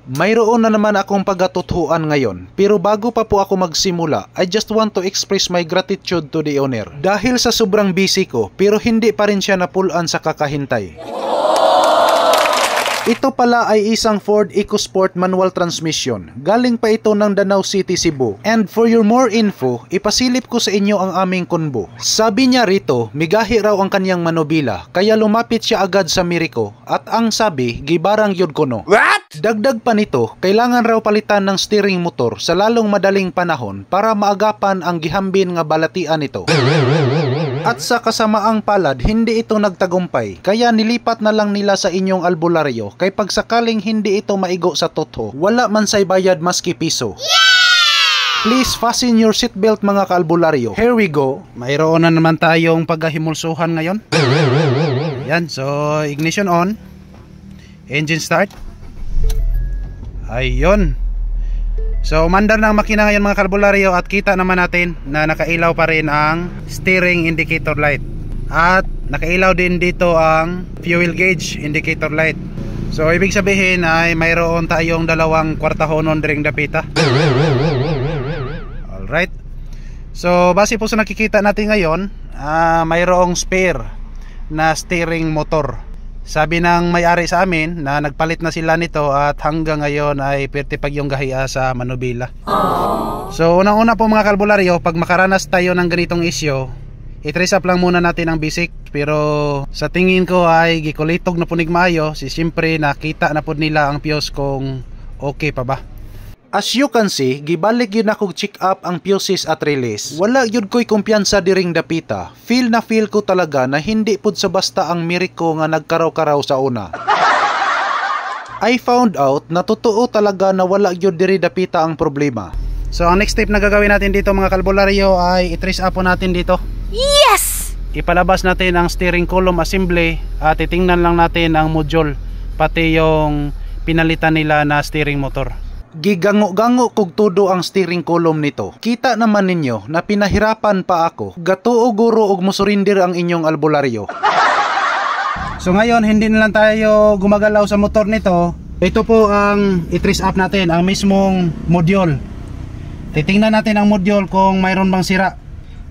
Mayroon na naman akong pagkatuthuan ngayon, pero bago pa po ako magsimula, I just want to express my gratitude to the owner. Dahil sa sobrang busy ko, pero hindi pa rin siya napulaan sa kakahintay. Ito pala ay isang Ford EcoSport manual transmission. Galing pa ito ng Danau City, Cebu. And for your more info, ipasilip ko sa inyo ang aming kunbo. Sabi niya rito, migahi raw ang kanyang manubila, kaya lumapit siya agad sa Miraco. At ang sabi, gibarang yun ko no. What? Dagdag pa nito, kailangan raw palitan ng steering motor sa lalong madaling panahon para maagapan ang gihambin nga balatian nito. At sa kasamaang palad, hindi ito nagtagumpay, kaya nilipat na lang nila sa inyong albularyo, kay pagsakaling hindi ito maigo sa totho, wala man say bayad maski piso. Please fasten your seatbelt mga kaalbularyo. Here we go. Mayroon na naman tayong paghahimulsuhan ngayon. Yan, so ignition on. Engine start. Ayun. So umandar na ang makina ngayon mga kalbularyo at kita naman natin na nakailaw pa rin ang steering indicator light. At nakailaw din dito ang fuel gauge indicator light. So ibig sabihin ay mayroon tayong dalawang kwartahonon ring dapita. Alright. So base po sa nakikita natin ngayon, mayroong spare na steering motor. Sabi ng may-ari sa amin na nagpalit na sila nito at hanggang ngayon ay pertipag yung gahiya sa manubila. So unang-una po mga kalbularyo, pag makaranas tayo ng ganitong issue, i-trace up lang muna natin ang basic. Pero sa tingin ko ay gikulitog na punig maayo, siyempre nakita na po nila ang fuse kung okay pa ba. As you can see, gibalik yun akong check up ang fuses at release. Wala yun ko'y kumpiyansa diring dapita. Feel na feel ko talaga na hindi pud sa basta ang Miraco nga nagkaraw-karaw sa una. I found out na totoo talaga na wala yun diri dapita ang problema. So ang next step na gagawin natin dito mga kalbularyo ay i-trace up po natin dito. Yes! Ipalabas natin ang steering column assembly at titingnan lang natin ang module, pati yung pinalitan nila na steering motor. Gigango-gango kog tudo ang steering column nito. Kita naman ninyo na pinahirapan pa ako. Gatuo guro og mosurindir ang inyong albularyo. So ngayon hindi na lang tayo gumagalaw sa motor nito. Ito po ang i-trace up natin, ang mismong module. Titingnan natin ang module kung mayroon bang sira.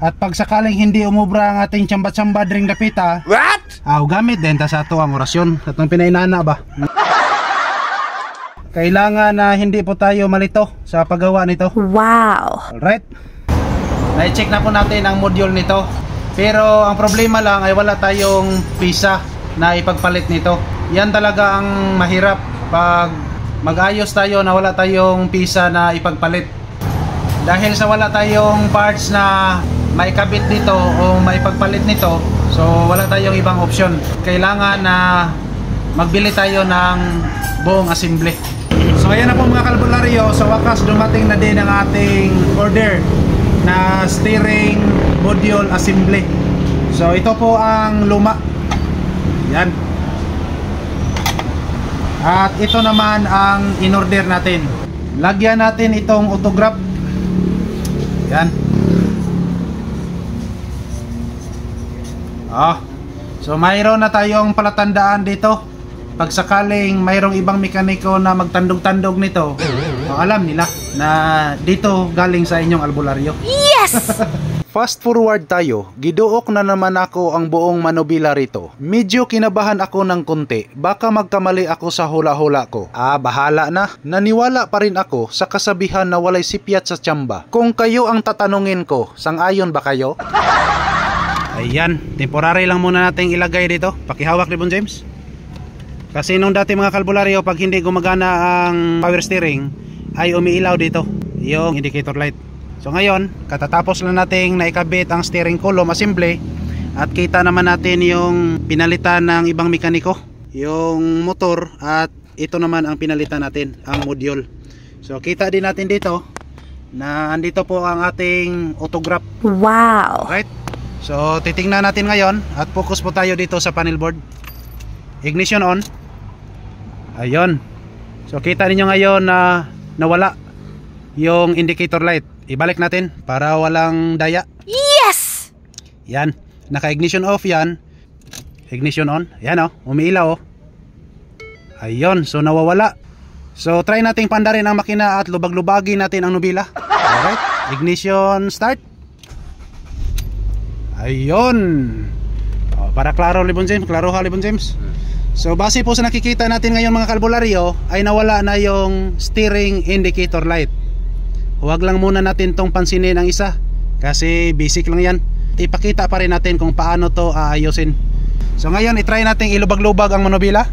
At pag sakaling hindi umubra ang ating tsamba-tsamba ring dapita, what? Gamit din ta sa ato ang orasyon. Atong pinainana ba? Kailangan na hindi po tayo malito sa paggawa nito. Wow! Alright. Na-check na po natin ang module nito. Pero ang problema lang ay wala tayong pisa na ipagpalit nito. Yan talaga ang mahirap pag mag-ayos tayo na wala tayong pisa na ipagpalit. Dahil sa wala tayong parts na maikabit dito o maipagpalit nito, so wala tayong ibang option. Kailangan na magbili tayo ng buong assembly. So ayan na po mga kalbularyo, sa wakas dumating na din ang ating order na steering module assembly. So ito po ang luma. Yan. At ito naman ang in-order natin. Lagyan natin itong autograph. Yan. So mayroon na tayong palatandaan dito. Pag sakaling mayroong ibang mekaniko na magtandog-tandog nito, alam nila na dito galing sa inyong albularyo. Yes! Fast forward tayo, giduok na naman ako ang buong manubila rito. Medyo kinabahan ako ng konti, baka magkamali ako sa hula-hula ko. Bahala na. Naniwala pa rin ako sa kasabihan na walay sipyat sa tsamba. Kung kayo ang tatanungin ko, sang-ayon ba kayo? Ayan, temporary lang muna nating ilagay dito. Pakihawak ni Bon James. Kasi nung dati mga kalbularyo, pag hindi gumagana ang power steering, ay umiilaw dito yung indicator light. So ngayon, katatapos lang nating naikabit ang steering column assembly at kita naman natin yung pinalitan ng ibang mekaniko, yung motor, at ito naman ang pinalitan natin, ang module. So kita din natin dito na andito po ang ating autograph. Wow! Right? So titingnan natin ngayon at focus po tayo dito sa panel board. Ignition on. Ayun. So kita niyo ngayon na nawala yung indicator light. Ibalik natin para walang daya. Yes! Yan. Naka-ignition off yan. Ignition on. Yan umiilaw Ayun. So nawawala So try nating pandarin ang makina at lubag-lubagin natin ang nubila. Alright, ignition start. Ayun. Para klaro Libon James, klaro ha Libon James. So base po sa nakikita natin ngayon mga kalbularyo, ay nawala na yung steering indicator light. Huwag lang muna natin tong pansinin ang isa, kasi basic lang yan. Ipakita pa rin natin kung paano to aayusin. So ngayon itry natin ilubag-lubag ang manubila.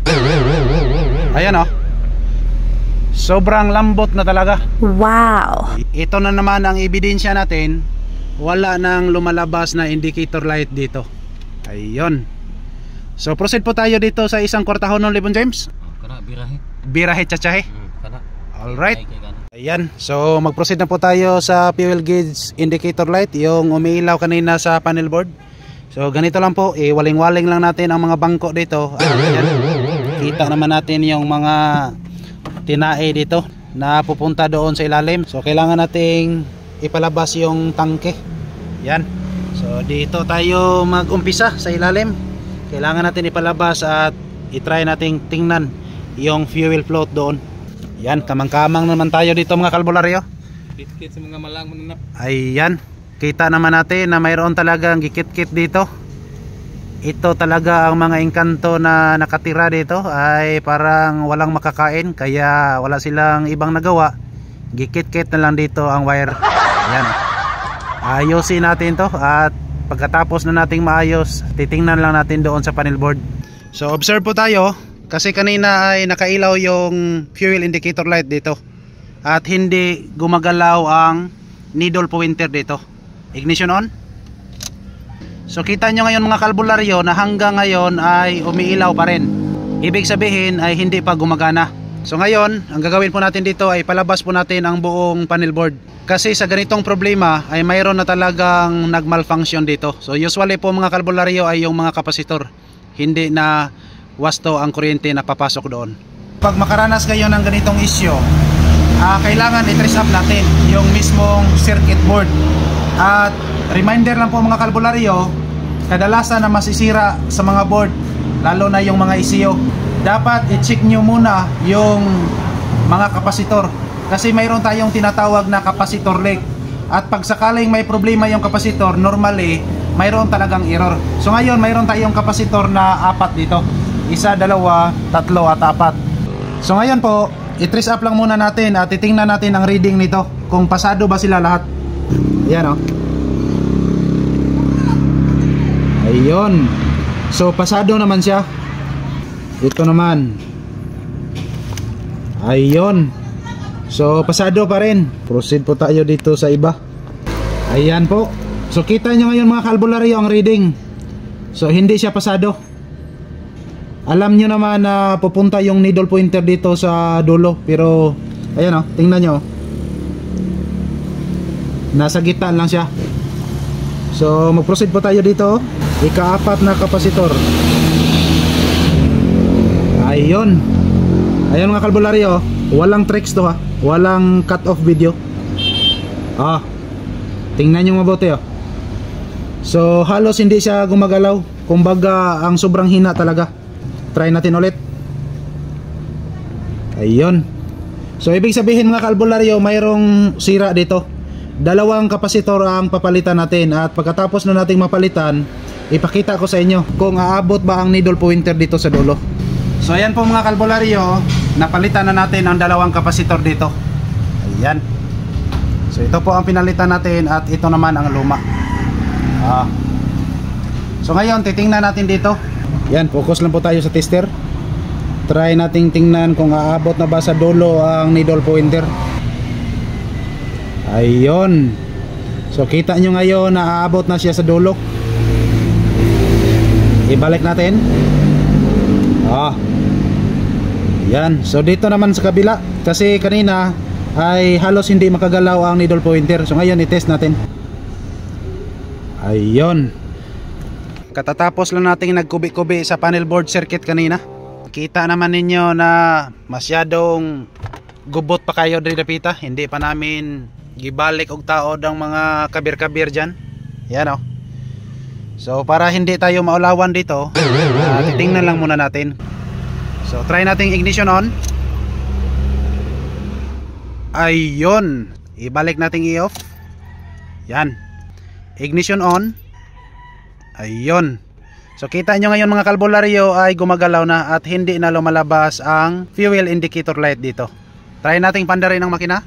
Ayan o. Sobrang lambot na talaga. Wow. Ito na naman ang ebidensya natin. Wala nang lumalabas na indicator light dito. Ayun. So proceed po tayo dito sa isang kwartahon ng Libon James. Kana birahe. Birahe tsachahe. Kana. Alright. Ayan. So mag-proceed na po tayo sa fuel gauge indicator light, yung umiilaw kanina sa panel board. So ganito lang po, waling-waling lang natin ang mga bangko dito. Ayan. Kita naman natin yung mga tinae dito na pupunta doon sa ilalim. So kailangan nating ipalabas yung tangke. Yan. So dito tayo mag-umpisa sa ilalim. Kailangan natin ipalabas at i-try nating tingnan yung fuel float doon. Yan, kamang-kamang naman tayo dito mga kalbularyo. Kit-kit sa mga malang mananap. Ayan. Kita naman natin na mayroon talagang gikit-kit dito. Ito talaga ang mga engkanto na nakatira dito, ay parang walang makakain, kaya wala silang ibang nagawa, gikit-kit na lang dito ang wire. Ayan. Ayusin natin to, at pagkatapos na nating maayos, titingnan lang natin doon sa panel board. So observe po tayo, kasi kanina ay nakailaw yung fuel indicator light dito at hindi gumagalaw ang needle pointer dito. Ignition on. So kita nyo ngayon mga kalbularyo na hanggang ngayon ay umiilaw pa rin. Ibig sabihin ay hindi pa gumagana. So ngayon, ang gagawin po natin dito ay palabas po natin ang buong panel board. Kasi sa ganitong problema ay mayroon na talagang nagmalfunction dito. So usually po mga kalbularyo ay yung mga kapasitor. Hindi na wasto ang kuryente na papasok doon. Pag makaranas kayo ng ganitong issue, kailangan i-trace up natin yung mismong circuit board. At reminder lang po mga kalbularyo, kadalasan na masisira sa mga board, lalo na yung mga ECU, dapat i-check nyo muna yung mga kapasitor, kasi mayroon tayong tinatawag na kapasitor leak. At pag sakaling may problema yung kapasitor, normally mayroon talagang error. So ngayon mayroon tayong kapasitor na 4 dito, 1, 2, 3 at 4. So ngayon po, i-trace up lang muna natin at titingnan natin ang reading nito, kung pasado ba sila lahat. Ayan o. Ayun. So pasado naman siya. Ito naman. Ayun. So pasado pa rin. Proceed po tayo dito sa iba. Ayan po. So kita nyo ngayon mga kalbularyo ang reading. So hindi siya pasado. Alam nyo naman na pupunta yung needle pointer dito sa dulo, pero ayan o, tingnan nyo, nasa gitna lang siya. So mag-proceed po tayo dito. Ika-4 na kapasitor. Ayun. Ayun mga kalbularyo, walang tricks to ha, walang cut off video. Tingnan nyo mabuti oh. So halos hindi siya gumagalaw. Kumbaga ang sobrang hina talaga. Try natin ulit. Ayun. So ibig sabihin mga kalbularyo, mayroong sira dito. Dalawang kapasitor ang papalitan natin, at pagkatapos na nating mapalitan, ipakita ko sa inyo kung aabot ba ang needle pointer dito sa dulo. So ayan po mga kalbularyo, napalitan na natin ang dalawang kapasitor dito. Ayan. So ito po ang pinalitan natin, at ito naman ang luma. So ngayon titingnan natin dito. Yan, focus lang po tayo sa tester. Try nating tingnan kung aabot na ba sa dulo ang needle pointer. Ayun. So kita nyo ngayon na aabot na siya sa dulo. Ibalik natin. Yan. So dito naman sa kabila, kasi kanina ay halos hindi makagalaw ang needle pointer. So ngayon i-test natin. Ayun. Katatapos lang nating nagkubi-kubi sa panel board circuit kanina. Kita naman ninyo na masyadong gubot pa kayo diri dapita. Hindi pa namin gibalik og taod ang mga kabir-kabir dyan. Yan o. So para hindi tayo maulawan dito, titingnan lang muna natin. So try nating ignition on. Ayun. Ibalik nating i-off. Yan. Ignition on. Ayun. So kita nyo ngayon mga kalbularyo ay gumagalaw na at hindi na lumalabas ang fuel indicator light dito. Try nating pandarin ang makina.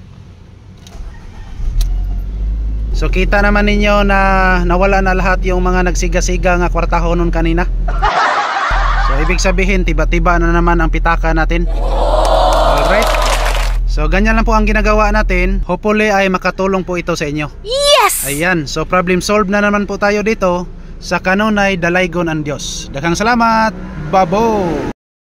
So kita naman ninyo na nawala na lahat yung mga nagsiga-siga nga kwartaho nun kanina. So ibig sabihin tiba-tiba na naman ang pitaka natin. Alright. So ganyan lang po ang ginagawa natin. Hopefully ay makatulong po ito sa inyo. Yes! Ayan, so problem solved na naman po tayo dito sa kanunay dalaygon ang Diyos. Daghang salamat. Babo.